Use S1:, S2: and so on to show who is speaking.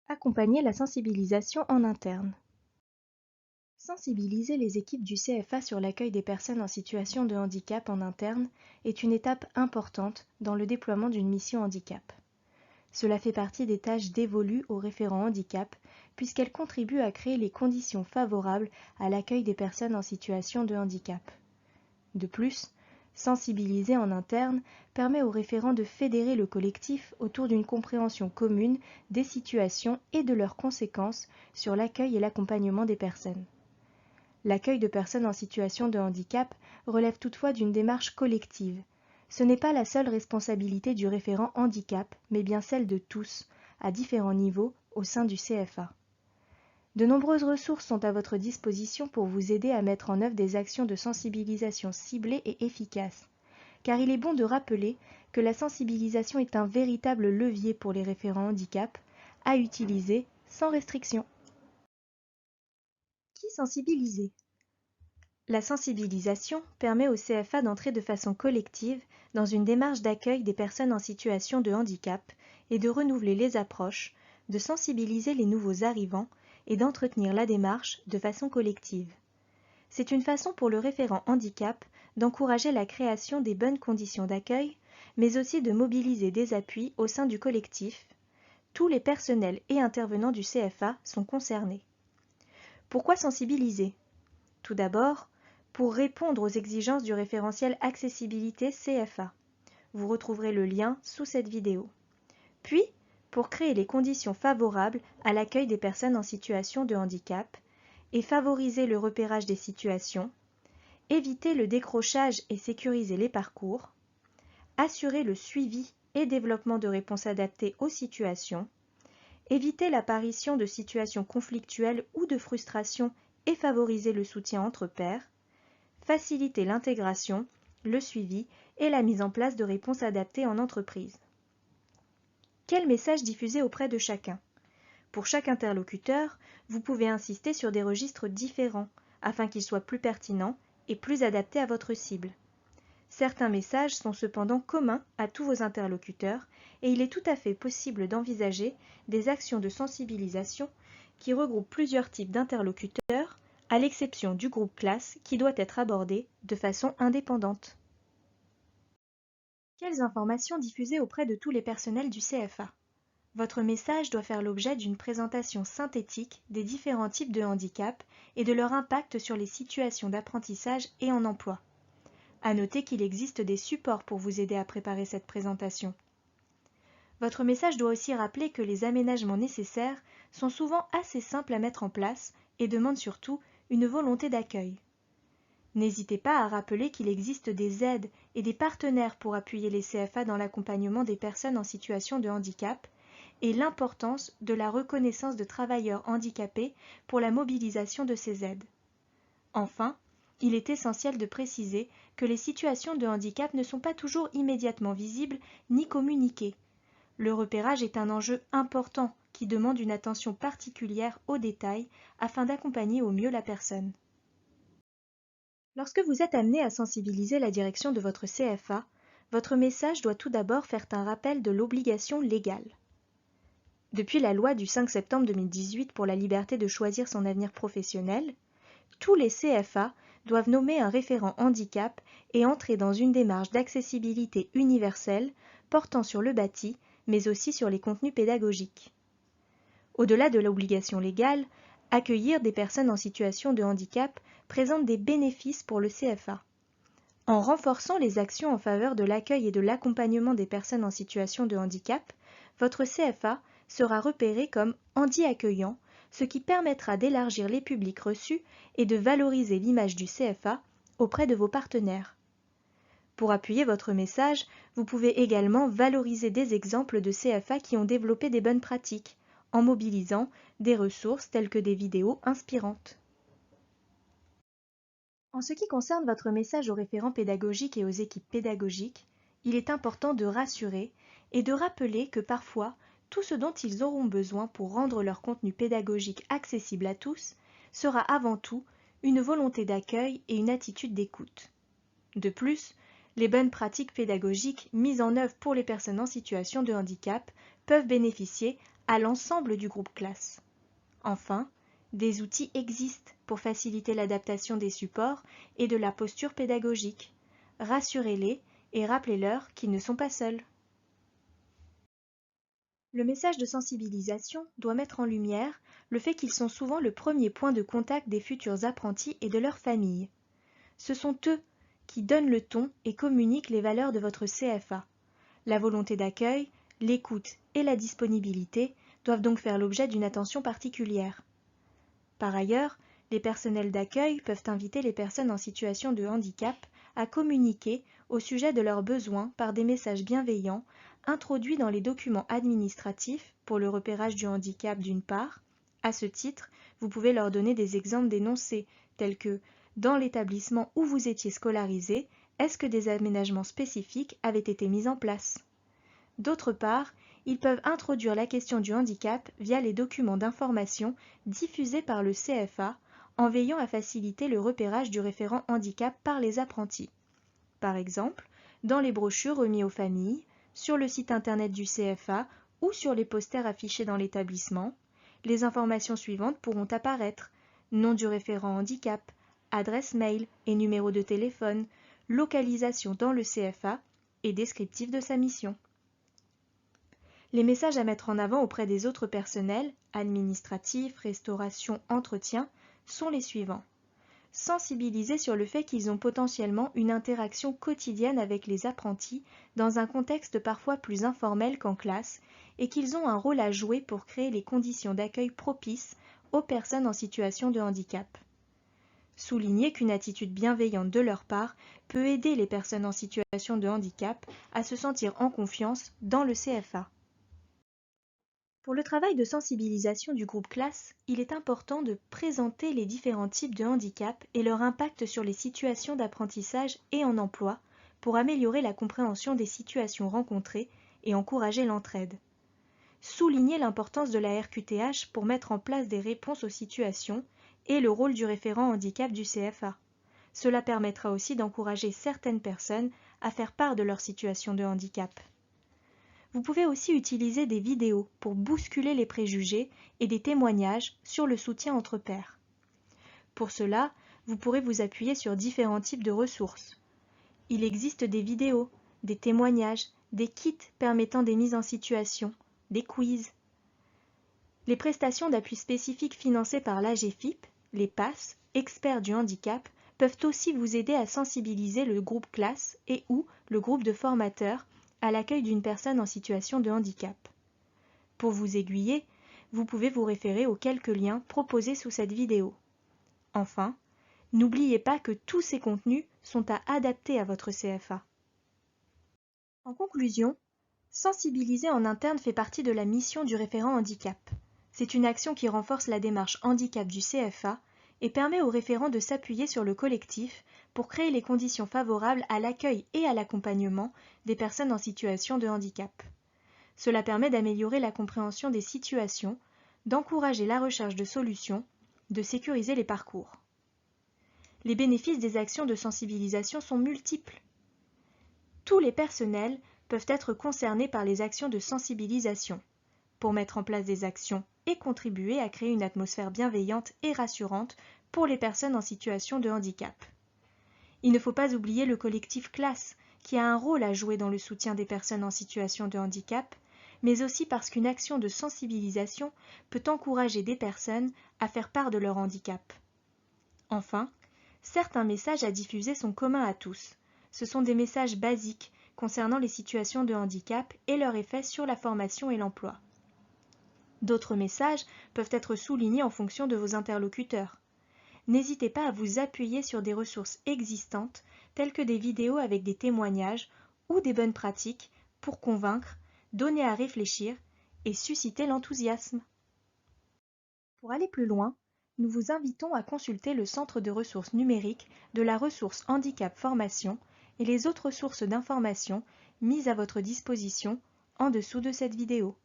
S1: Accompagner la sensibilisation en interne. Sensibiliser les équipes du CFA sur l'accueil des personnes en situation de handicap en interne est une étape importante dans le déploiement d'une mission handicap. Cela fait partie des tâches dévolues aux référents handicap puisqu'elles contribuent à créer les conditions favorables à l'accueil des personnes en situation de handicap. De plus, sensibiliser en interne permet aux référents de fédérer le collectif autour d'une compréhension commune des situations et de leurs conséquences sur l'accueil et l'accompagnement des personnes. L'accueil de personnes en situation de handicap relève toutefois d'une démarche collective. Ce n'est pas la seule responsabilité du référent handicap, mais bien celle de tous, à différents niveaux, au sein du CFA. De nombreuses ressources sont à votre disposition pour vous aider à mettre en œuvre des actions de sensibilisation ciblées et efficaces. Car il est bon de rappeler que la sensibilisation est un véritable levier pour les référents handicap, à utiliser sans restriction. Qui sensibiliser ? La sensibilisation permet au CFA d'entrer de façon collective dans une démarche d'accueil des personnes en situation de handicap et de renouveler les approches, de sensibiliser les nouveaux arrivants et d'entretenir la démarche de façon collective. C'est une façon pour le référent handicap d'encourager la création des bonnes conditions d'accueil, mais aussi de mobiliser des appuis au sein du collectif. Tous les personnels et intervenants du CFA sont concernés. Pourquoi sensibiliser ? Tout d'abord, pour répondre aux exigences du référentiel accessibilité CFA. Vous retrouverez le lien sous cette vidéo. Puis, pour créer les conditions favorables à l'accueil des personnes en situation de handicap et favoriser le repérage des situations, éviter le décrochage et sécuriser les parcours, assurer le suivi et développement de réponses adaptées aux situations, éviter l'apparition de situations conflictuelles ou de frustration et favoriser le soutien entre pairs, faciliter l'intégration, le suivi et la mise en place de réponses adaptées en entreprise. Quel message diffuser auprès de chacun ? Pour chaque interlocuteur, vous pouvez insister sur des registres différents afin qu'ils soient plus pertinents et plus adaptés à votre cible. Certains messages sont cependant communs à tous vos interlocuteurs et il est tout à fait possible d'envisager des actions de sensibilisation qui regroupent plusieurs types d'interlocuteurs, à l'exception du groupe classe qui doit être abordé de façon indépendante. Quelles informations diffuser auprès de tous les personnels du CFA ? Votre message doit faire l'objet d'une présentation synthétique des différents types de handicap et de leur impact sur les situations d'apprentissage et en emploi. À noter qu'il existe des supports pour vous aider à préparer cette présentation. Votre message doit aussi rappeler que les aménagements nécessaires sont souvent assez simples à mettre en place et demandent surtout une volonté d'accueil. N'hésitez pas à rappeler qu'il existe des aides et des partenaires pour appuyer les CFA dans l'accompagnement des personnes en situation de handicap et l'importance de la reconnaissance de travailleurs handicapés pour la mobilisation de ces aides. Enfin, il est essentiel de préciser que les situations de handicap ne sont pas toujours immédiatement visibles ni communiquées. Le repérage est un enjeu important qui demande une attention particulière aux détails afin d'accompagner au mieux la personne. Lorsque vous êtes amené à sensibiliser la direction de votre CFA, votre message doit tout d'abord faire un rappel de l'obligation légale. Depuis la loi du 5 septembre 2018 pour la liberté de choisir son avenir professionnel, tous les CFA doivent nommer un référent handicap et entrer dans une démarche d'accessibilité universelle portant sur le bâti, mais aussi sur les contenus pédagogiques. Au-delà de l'obligation légale, accueillir des personnes en situation de handicap présente des bénéfices pour le CFA. En renforçant les actions en faveur de l'accueil et de l'accompagnement des personnes en situation de handicap, votre CFA sera repéré comme handi-accueillant, ce qui permettra d'élargir les publics reçus et de valoriser l'image du CFA auprès de vos partenaires. Pour appuyer votre message, vous pouvez également valoriser des exemples de CFA qui ont développé des bonnes pratiques, en mobilisant des ressources telles que des vidéos inspirantes. En ce qui concerne votre message aux référents pédagogiques et aux équipes pédagogiques, il est important de rassurer et de rappeler que parfois, tout ce dont ils auront besoin pour rendre leur contenu pédagogique accessible à tous sera avant tout une volonté d'accueil et une attitude d'écoute. De plus, les bonnes pratiques pédagogiques mises en œuvre pour les personnes en situation de handicap peuvent bénéficier à l'ensemble du groupe classe. Enfin, des outils existent pour faciliter l'adaptation des supports et de la posture pédagogique. Rassurez-les et rappelez-leur qu'ils ne sont pas seuls. Le message de sensibilisation doit mettre en lumière le fait qu'ils sont souvent le premier point de contact des futurs apprentis et de leur famille. Ce sont eux qui donnent le ton et communiquent les valeurs de votre CFA. La volonté d'accueil, l'écoute et la disponibilité doivent donc faire l'objet d'une attention particulière. Par ailleurs, les personnels d'accueil peuvent inviter les personnes en situation de handicap à communiquer au sujet de leurs besoins par des messages bienveillants introduits dans les documents administratifs pour le repérage du handicap d'une part. À ce titre, vous pouvez leur donner des exemples d'énoncés tels que « Dans l'établissement où vous étiez scolarisé, est-ce que des aménagements spécifiques avaient été mis en place ?» D'autre part, ils peuvent introduire la question du handicap via les documents d'information diffusés par le CFA en veillant à faciliter le repérage du référent handicap par les apprentis. Par exemple, dans les brochures remises aux familles, sur le site internet du CFA ou sur les posters affichés dans l'établissement, les informations suivantes pourront apparaître: nom du référent handicap, adresse mail et numéro de téléphone, localisation dans le CFA et descriptif de sa mission. Les messages à mettre en avant auprès des autres personnels, administratifs, restauration, entretien, sont les suivants. Sensibiliser sur le fait qu'ils ont potentiellement une interaction quotidienne avec les apprentis dans un contexte parfois plus informel qu'en classe et qu'ils ont un rôle à jouer pour créer les conditions d'accueil propices aux personnes en situation de handicap. Souligner qu'une attitude bienveillante de leur part peut aider les personnes en situation de handicap à se sentir en confiance dans le CFA. Pour le travail de sensibilisation du groupe classe, il est important de présenter les différents types de handicap et leur impact sur les situations d'apprentissage et en emploi pour améliorer la compréhension des situations rencontrées et encourager l'entraide. Souligner l'importance de la RQTH pour mettre en place des réponses aux situations et le rôle du référent handicap du CFA. Cela permettra aussi d'encourager certaines personnes à faire part de leur situation de handicap. Vous pouvez aussi utiliser des vidéos pour bousculer les préjugés et des témoignages sur le soutien entre pairs. Pour cela, vous pourrez vous appuyer sur différents types de ressources. Il existe des vidéos, des témoignages, des kits permettant des mises en situation, des quiz. Les prestations d'appui spécifiques financées par l'AGFIP, les PASS, experts du handicap, peuvent aussi vous aider à sensibiliser le groupe classe et ou le groupe de formateurs à l'accueil d'une personne en situation de handicap. Pour vous aiguiller, vous pouvez vous référer aux quelques liens proposés sous cette vidéo. Enfin, n'oubliez pas que tous ces contenus sont à adapter à votre CFA. En conclusion, sensibiliser en interne fait partie de la mission du référent handicap. C'est une action qui renforce la démarche handicap du CFA et permet aux référents de s'appuyer sur le collectif pour créer les conditions favorables à l'accueil et à l'accompagnement des personnes en situation de handicap. Cela permet d'améliorer la compréhension des situations, d'encourager la recherche de solutions, de sécuriser les parcours. Les bénéfices des actions de sensibilisation sont multiples. Tous les personnels peuvent être concernés par les actions de sensibilisation, pour mettre en place des actions et contribuer à créer une atmosphère bienveillante et rassurante pour les personnes en situation de handicap. Il ne faut pas oublier le collectif classe, qui a un rôle à jouer dans le soutien des personnes en situation de handicap, mais aussi parce qu'une action de sensibilisation peut encourager des personnes à faire part de leur handicap. Enfin, certains messages à diffuser sont communs à tous. Ce sont des messages basiques concernant les situations de handicap et leur effet sur la formation et l'emploi. D'autres messages peuvent être soulignés en fonction de vos interlocuteurs. N'hésitez pas à vous appuyer sur des ressources existantes telles que des vidéos avec des témoignages ou des bonnes pratiques pour convaincre, donner à réfléchir et susciter l'enthousiasme. Pour aller plus loin, nous vous invitons à consulter le centre de ressources numériques de la ressource Handicap Formation et les autres sources d'informations mises à votre disposition en dessous de cette vidéo.